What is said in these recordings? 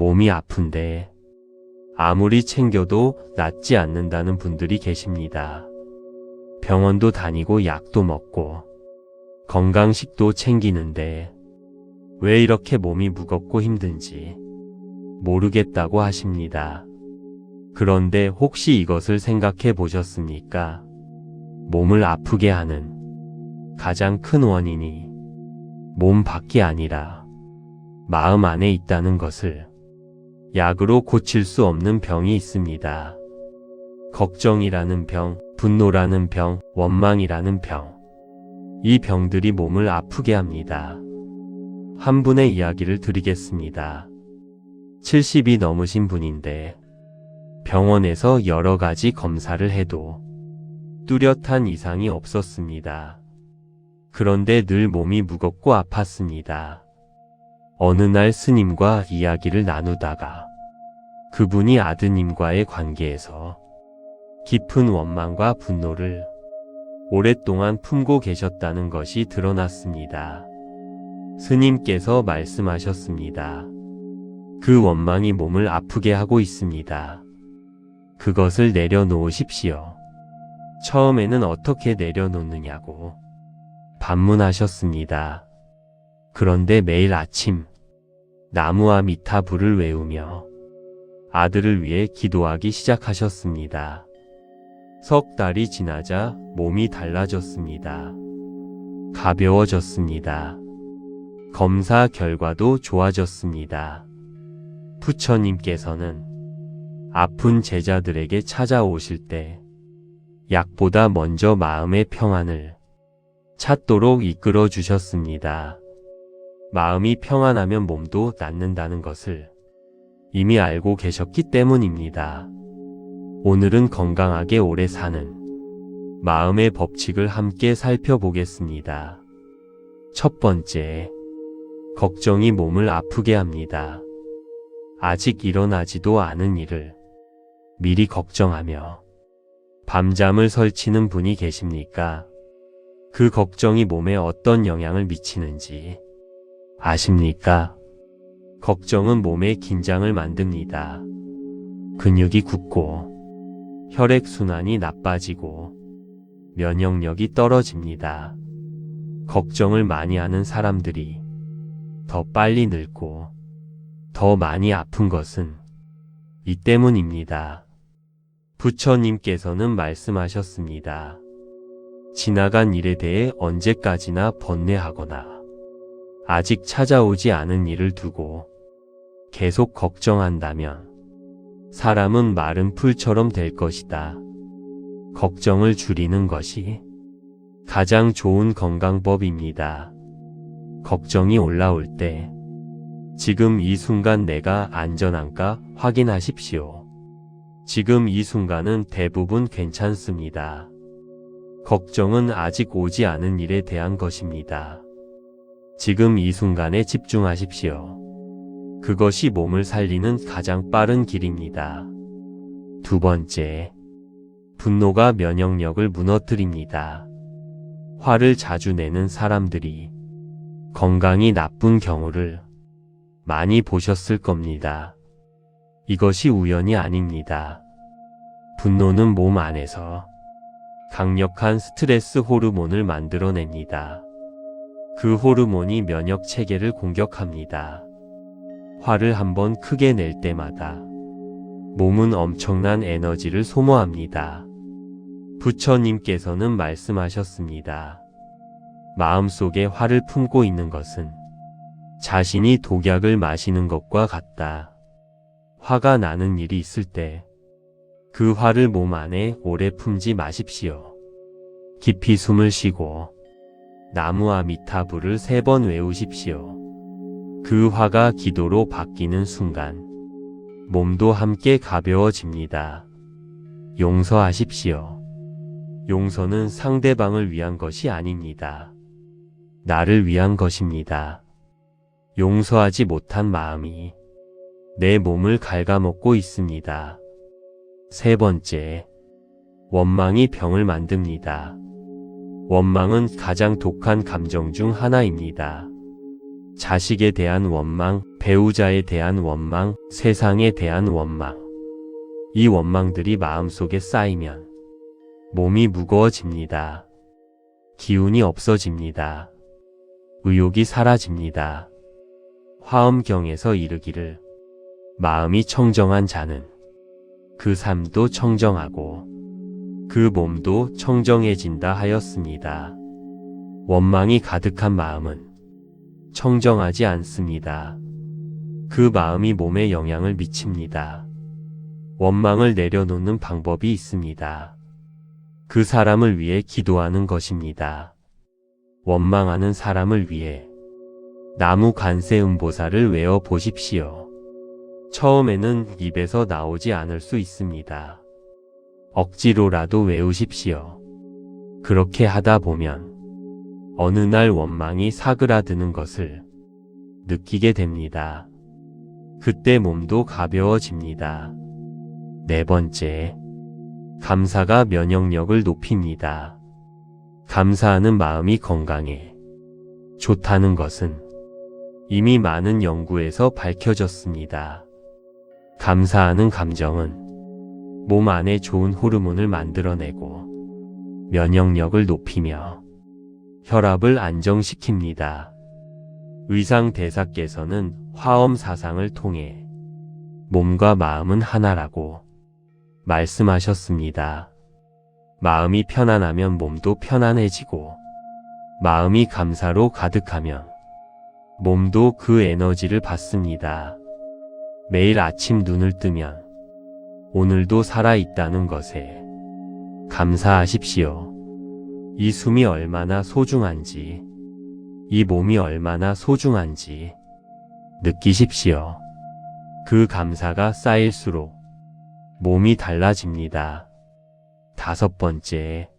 몸이 아픈데 아무리 챙겨도 낫지 않는다는 분들이 계십니다. 병원도 다니고 약도 먹고 건강식도 챙기는데 왜 이렇게 몸이 무겁고 힘든지 모르겠다고 하십니다. 그런데 혹시 이것을 생각해 보셨습니까? 몸을 아프게 하는 가장 큰 원인이 몸 밖이 아니라 마음 안에 있다는 것을. 약으로 고칠 수 없는 병이 있습니다. 걱정이라는 병, 분노라는 병, 원망이라는 병. 이 병들이 몸을 아프게 합니다. 한 분의 이야기를 드리겠습니다. 70이 넘으신 분인데 병원에서 여러 가지 검사를 해도 뚜렷한 이상이 없었습니다. 그런데 늘 몸이 무겁고 아팠습니다. 어느 날 스님과 이야기를 나누다가 그분이 아드님과의 관계에서 깊은 원망과 분노를 오랫동안 품고 계셨다는 것이 드러났습니다. 스님께서 말씀하셨습니다. 그 원망이 몸을 아프게 하고 있습니다. 그것을 내려놓으십시오. 처음에는 어떻게 내려놓느냐고 반문하셨습니다. 그런데 매일 아침 나무와 미타불을 외우며 아들을 위해 기도하기 시작하셨습니다. 석 달이 지나자 몸이 달라졌습니다. 가벼워졌습니다. 검사 결과도 좋아졌습니다. 부처님께서는 아픈 제자들에게 찾아오실 때 약보다 먼저 마음의 평안을 찾도록 이끌어 주셨습니다. 마음이 평안하면 몸도 낫는다는 것을 이미 알고 계셨기 때문입니다. 오늘은 건강하게 오래 사는 마음의 법칙을 함께 살펴보겠습니다. 첫 번째, 걱정이 몸을 아프게 합니다. 아직 일어나지도 않은 일을 미리 걱정하며 밤잠을 설치는 분이 계십니까? 그 걱정이 몸에 어떤 영향을 미치는지 아십니까? 걱정은 몸에 긴장을 만듭니다. 근육이 굳고 혈액순환이 나빠지고 면역력이 떨어집니다. 걱정을 많이 하는 사람들이 더 빨리 늙고 더 많이 아픈 것은 이 때문입니다. 부처님께서는 말씀하셨습니다. 지나간 일에 대해 언제까지나 번뇌하거나 아직 찾아오지 않은 일을 두고 계속 걱정한다면 사람은 마른 풀처럼 될 것이다. 걱정을 줄이는 것이 가장 좋은 건강법입니다. 걱정이 올라올 때 지금 이 순간 내가 안전한가 확인하십시오. 지금 이 순간은 대부분 괜찮습니다. 걱정은 아직 오지 않은 일에 대한 것입니다. 지금 이 순간에 집중하십시오. 그것이 몸을 살리는 가장 빠른 길입니다. 두 번째, 분노가 면역력을 무너뜨립니다. 화를 자주 내는 사람들이 건강이 나쁜 경우를 많이 보셨을 겁니다. 이것이 우연이 아닙니다. 분노는 몸 안에서 강력한 스트레스 호르몬을 만들어냅니다. 그 호르몬이 면역 체계를 공격합니다. 화를 한번 크게 낼 때마다 몸은 엄청난 에너지를 소모합니다. 부처님께서는 말씀하셨습니다. 마음속에 화를 품고 있는 것은 자신이 독약을 마시는 것과 같다. 화가 나는 일이 있을 때 그 화를 몸 안에 오래 품지 마십시오. 깊이 숨을 쉬고 나무와 미타불을 3번 외우십시오. 그 화가 기도로 바뀌는 순간 몸도 함께 가벼워집니다. 용서하십시오. 용서는 상대방을 위한 것이 아닙니다. 나를 위한 것입니다. 용서하지 못한 마음이 내 몸을 갉아먹고 있습니다. 세 번째, 원망이 병을 만듭니다. 원망은 가장 독한 감정 중 하나입니다. 자식에 대한 원망, 배우자에 대한 원망, 세상에 대한 원망. 이 원망들이 마음속에 쌓이면 몸이 무거워집니다. 기운이 없어집니다. 의욕이 사라집니다. 화엄경에서 이르기를 마음이 청정한 자는 그 삶도 청정하고 그 몸도 청정해진다 하였습니다. 원망이 가득한 마음은 청정하지 않습니다. 그 마음이 몸에 영향을 미칩니다. 원망을 내려놓는 방법이 있습니다. 그 사람을 위해 기도하는 것입니다. 원망하는 사람을 위해 나무 관세음보살을 외워 보십시오. 처음에는 입에서 나오지 않을 수 있습니다. 억지로라도 외우십시오. 그렇게 하다 보면 어느 날 원망이 사그라드는 것을 느끼게 됩니다. 그때 몸도 가벼워집니다. 네 번째, 감사가 면역력을 높입니다. 감사하는 마음이 건강에 좋다는 것은 이미 많은 연구에서 밝혀졌습니다. 감사하는 감정은 몸 안에 좋은 호르몬을 만들어내고 면역력을 높이며 혈압을 안정시킵니다. 의상대사께서는 화엄 사상을 통해 몸과 마음은 하나라고 말씀하셨습니다. 마음이 편안하면 몸도 편안해지고 마음이 감사로 가득하면 몸도 그 에너지를 받습니다. 매일 아침 눈을 뜨면 오늘도 살아있다는 것에 감사하십시오. 이 숨이 얼마나 소중한지, 이 몸이 얼마나 소중한지 느끼십시오. 그 감사가 쌓일수록 몸이 달라집니다. 다섯 번째,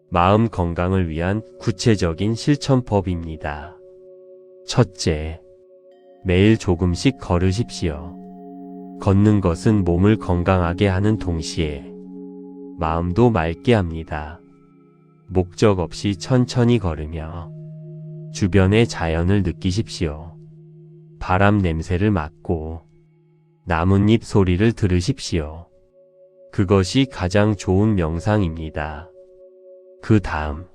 마음 건강을 위한 구체적인 실천법입니다. 첫째, 매일 조금씩 걸으십시오. 걷는 것은 몸을 건강하게 하는 동시에 마음도 맑게 합니다. 목적 없이 천천히 걸으며 주변의 자연을 느끼십시오. 바람 냄새를 맡고 나뭇잎 소리를 들으십시오. 그것이 가장 좋은 명상입니다. 그 다음,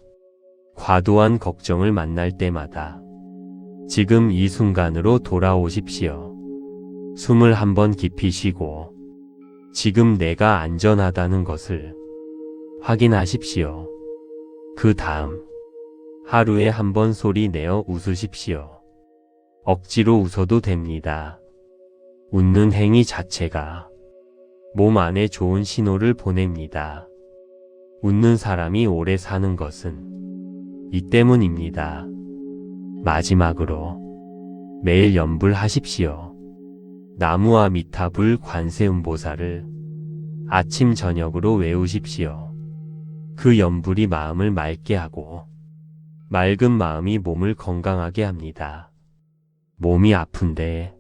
과도한 걱정을 만날 때마다 지금 이 순간으로 돌아오십시오. 숨을 한번 깊이 쉬고 지금 내가 안전하다는 것을 확인하십시오. 그 다음, 하루에 한 번 소리 내어 웃으십시오. 억지로 웃어도 됩니다. 웃는 행위 자체가 몸 안에 좋은 신호를 보냅니다. 웃는 사람이 오래 사는 것은 이 때문입니다. 마지막으로 매일 염불하십시오. 나무와 미타불 관세음보살을 아침 저녁으로 외우십시오. 그 염불이 마음을 맑게 하고 맑은 마음이 몸을 건강하게 합니다. 몸이 아픈데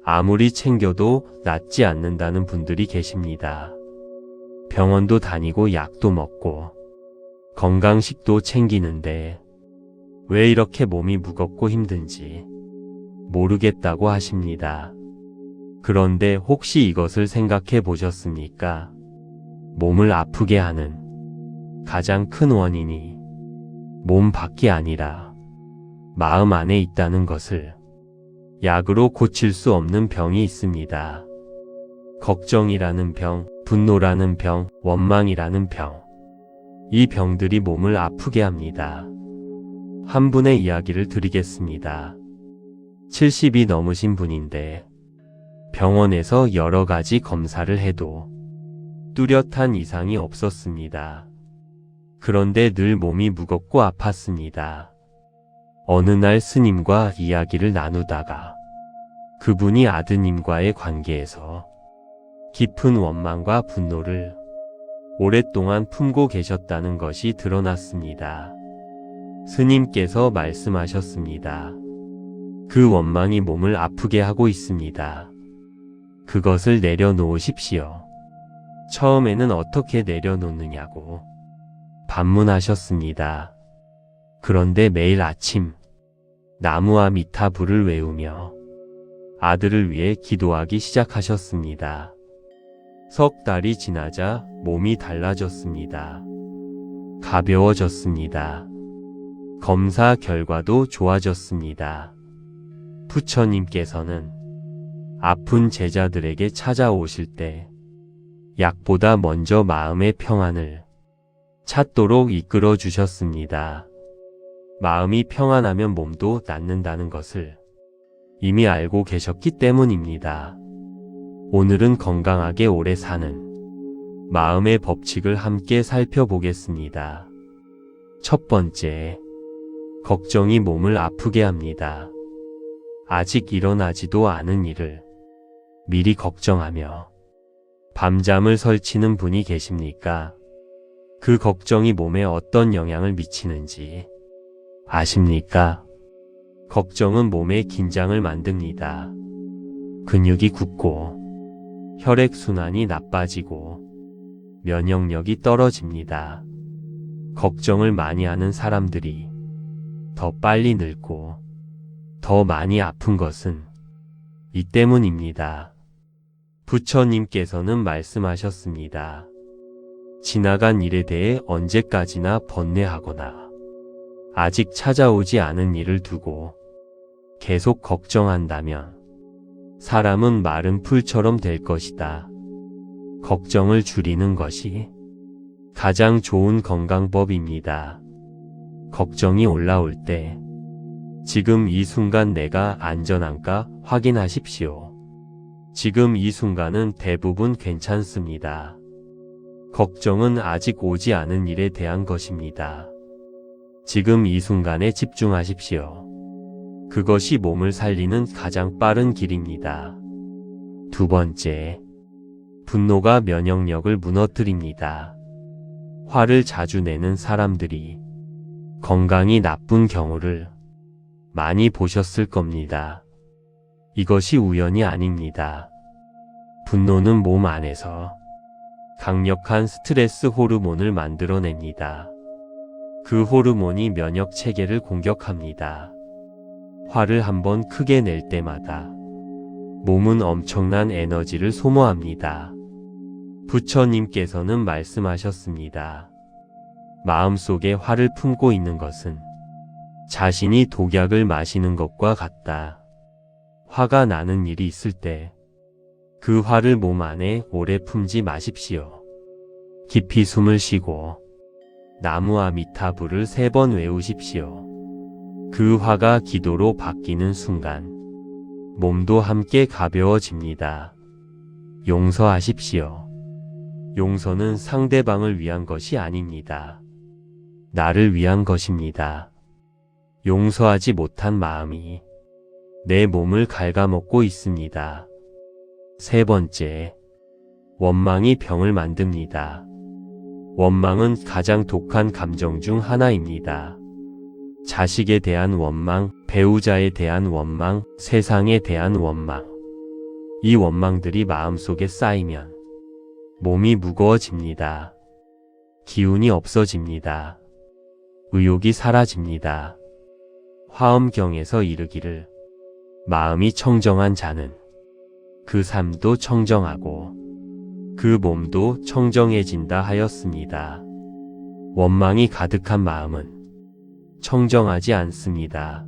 아무리 챙겨도 낫지 않는다는 분들이 계십니다. 병원도 다니고 약도 먹고 건강식도 챙기는데 왜 이렇게 몸이 무겁고 힘든지 모르겠다고 하십니다. 그런데 혹시 이것을 생각해 보셨습니까? 몸을 아프게 하는 가장 큰 원인이 몸 밖이 아니라 마음 안에 있다는 것을 약으로 고칠 수 없는 병이 있습니다. 걱정이라는 병, 분노라는 병, 원망이라는 병. 이 병들이 몸을 아프게 합니다. 한 분의 이야기를 드리겠습니다. 70이 넘으신 분인데 병원에서 여러 가지 검사를 해도 뚜렷한 이상이 없었습니다. 그런데 늘 몸이 무겁고 아팠습니다. 어느 날 스님과 이야기를 나누다가 그분이 아드님과의 관계에서 깊은 원망과 분노를 오랫동안 품고 계셨다는 것이 드러났습니다. 스님께서 말씀하셨습니다. 그 원망이 몸을 아프게 하고 있습니다. 그것을 내려놓으십시오. 처음에는 어떻게 내려놓느냐고 반문하셨습니다. 그런데 매일 아침 나무아미타불을 외우며 아들을 위해 기도하기 시작하셨습니다. 석 달이 지나자 몸이 달라졌습니다. 가벼워졌습니다. 검사 결과도 좋아졌습니다. 부처님께서는 아픈 제자들에게 찾아오실 때 약보다 먼저 마음의 평안을 찾도록 이끌어 주셨습니다. 마음이 평안하면 몸도 낫는다는 것을 이미 알고 계셨기 때문입니다. 오늘은 건강하게 오래 사는 마음의 법칙을 함께 살펴보겠습니다. 첫 번째, 걱정이 몸을 아프게 합니다. 아직 일어나지도 않은 일을 미리 걱정하며 밤잠을 설치는 분이 계십니까? 그 걱정이 몸에 어떤 영향을 미치는지 아십니까? 걱정은 몸에 긴장을 만듭니다. 근육이 굳고 혈액순환이 나빠지고 면역력이 떨어집니다. 걱정을 많이 하는 사람들이 더 빨리 늙고 더 많이 아픈 것은 이 때문입니다. 부처님께서는 말씀하셨습니다. 지나간 일에 대해 언제까지나 번뇌하거나 아직 찾아오지 않은 일을 두고 계속 걱정한다면 사람은 마른 풀처럼 될 것이다. 걱정을 줄이는 것이 가장 좋은 건강법입니다. 걱정이 올라올 때 지금 이 순간 내가 안전한가 확인하십시오. 지금 이 순간은 대부분 괜찮습니다. 걱정은 아직 오지 않은 일에 대한 것입니다. 지금 이 순간에 집중하십시오. 그것이 몸을 살리는 가장 빠른 길입니다. 두 번째, 분노가 면역력을 무너뜨립니다. 화를 자주 내는 사람들이 건강이 나쁜 경우를 많이 보셨을 겁니다. 이것이 우연이 아닙니다. 분노는 몸 안에서 강력한 스트레스 호르몬을 만들어냅니다. 그 호르몬이 면역 체계를 공격합니다. 화를 한번 크게 낼 때마다 몸은 엄청난 에너지를 소모합니다. 부처님께서는 말씀하셨습니다. 마음속에 화를 품고 있는 것은 자신이 독약을 마시는 것과 같다. 화가 나는 일이 있을 때 그 화를 몸 안에 오래 품지 마십시오. 깊이 숨을 쉬고 나무아미타불을 3번 외우십시오. 그 화가 기도로 바뀌는 순간 몸도 함께 가벼워집니다. 용서하십시오. 용서는 상대방을 위한 것이 아닙니다. 나를 위한 것입니다. 용서하지 못한 마음이 내 몸을 갉아먹고 있습니다. 세 번째, 원망이 병을 만듭니다. 원망은 가장 독한 감정 중 하나입니다. 자식에 대한 원망, 배우자에 대한 원망, 세상에 대한 원망. 이 원망들이 마음속에 쌓이면 몸이 무거워집니다. 기운이 없어집니다. 의욕이 사라집니다. 화엄경에서 이르기를 마음이 청정한 자는 그 삶도 청정하고 그 몸도 청정해진다 하였습니다. 원망이 가득한 마음은 청정하지 않습니다.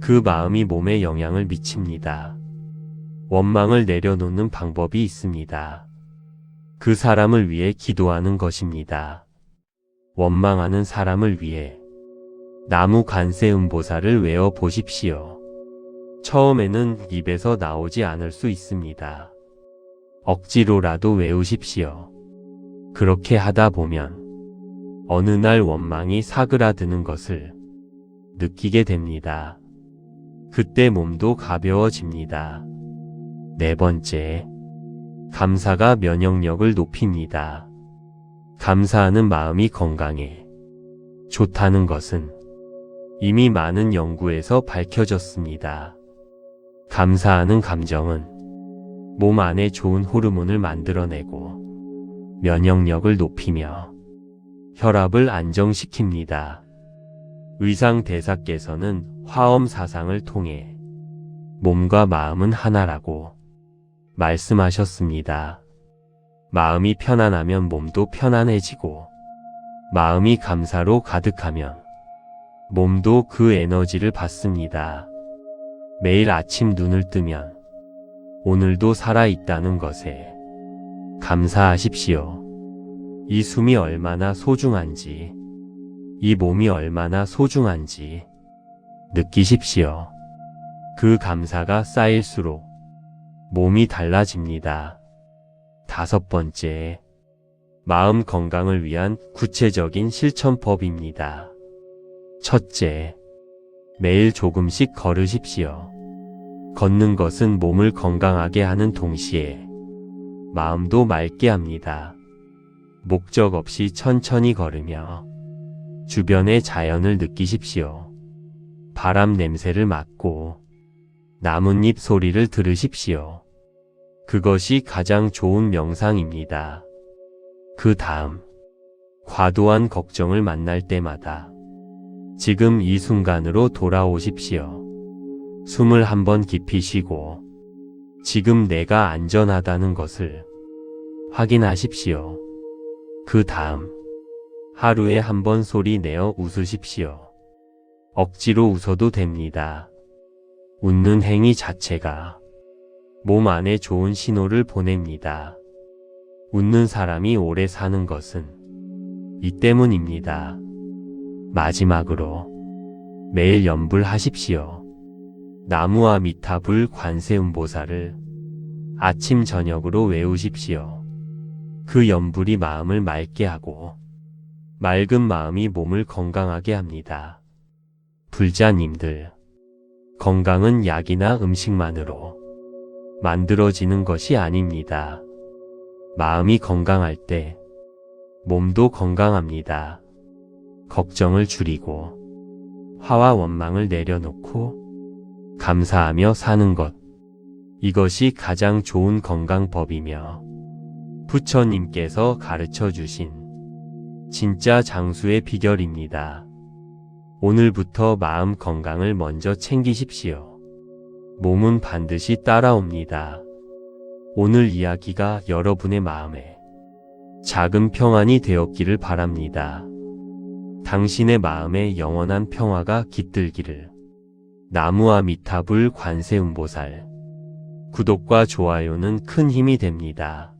그 마음이 몸에 영향을 미칩니다. 원망을 내려놓는 방법이 있습니다. 그 사람을 위해 기도하는 것입니다. 원망하는 사람을 위해 나무 관세음보살을 외워 보십시오. 처음에는 입에서 나오지 않을 수 있습니다. 억지로라도 외우십시오. 그렇게 하다 보면 어느 날 원망이 사그라드는 것을 느끼게 됩니다. 그때 몸도 가벼워집니다. 네 번째, 감사가 면역력을 높입니다. 감사하는 마음이 건강에 좋다는 것은 이미 많은 연구에서 밝혀졌습니다. 감사하는 감정은 몸 안에 좋은 호르몬을 만들어내고 면역력을 높이며 혈압을 안정시킵니다. 의상대사께서는 화엄 사상을 통해 몸과 마음은 하나라고 말씀하셨습니다. 마음이 편안하면 몸도 편안해지고 마음이 감사로 가득하면 몸도 그 에너지를 받습니다. 매일 아침 눈을 뜨면 오늘도 살아있다는 것에 감사하십시오. 이 숨이 얼마나 소중한지, 이 몸이 얼마나 소중한지 느끼십시오. 그 감사가 쌓일수록 몸이 달라집니다. 5번째, 마음 건강을 위한 구체적인 실천법입니다. 첫째, 매일 조금씩 걸으십시오. 걷는 것은 몸을 건강하게 하는 동시에 마음도 맑게 합니다. 목적 없이 천천히 걸으며 주변의 자연을 느끼십시오. 바람 냄새를 맡고 나뭇잎 소리를 들으십시오. 그것이 가장 좋은 명상입니다. 그 다음, 과도한 걱정을 만날 때마다 지금 이 순간으로 돌아오십시오. 숨을 한번 깊이 쉬고 지금 내가 안전하다는 것을 확인하십시오. 그 다음, 하루에 한 번 소리 내어 웃으십시오. 억지로 웃어도 됩니다. 웃는 행위 자체가 몸 안에 좋은 신호를 보냅니다. 웃는 사람이 오래 사는 것은 이 때문입니다. 마지막으로 매일 염불하십시오. 나무와 미타불 관세음보살을 아침 저녁으로 외우십시오. 그 염불이 마음을 맑게 하고 맑은 마음이 몸을 건강하게 합니다. 불자님들, 건강은 약이나 음식만으로 만들어지는 것이 아닙니다. 마음이 건강할 때 몸도 건강합니다. 걱정을 줄이고 화와 원망을 내려놓고 감사하며 사는 것, 이것이 가장 좋은 건강법이며 부처님께서 가르쳐 주신 진짜 장수의 비결입니다. 오늘부터 마음 건강을 먼저 챙기십시오. 몸은 반드시 따라옵니다. 오늘 이야기가 여러분의 마음에 작은 평안이 되었기를 바랍니다. 당신의 마음에 영원한 평화가 깃들기를. 나무와 미타불 관세음보살. 구독과 좋아요는 큰 힘이 됩니다.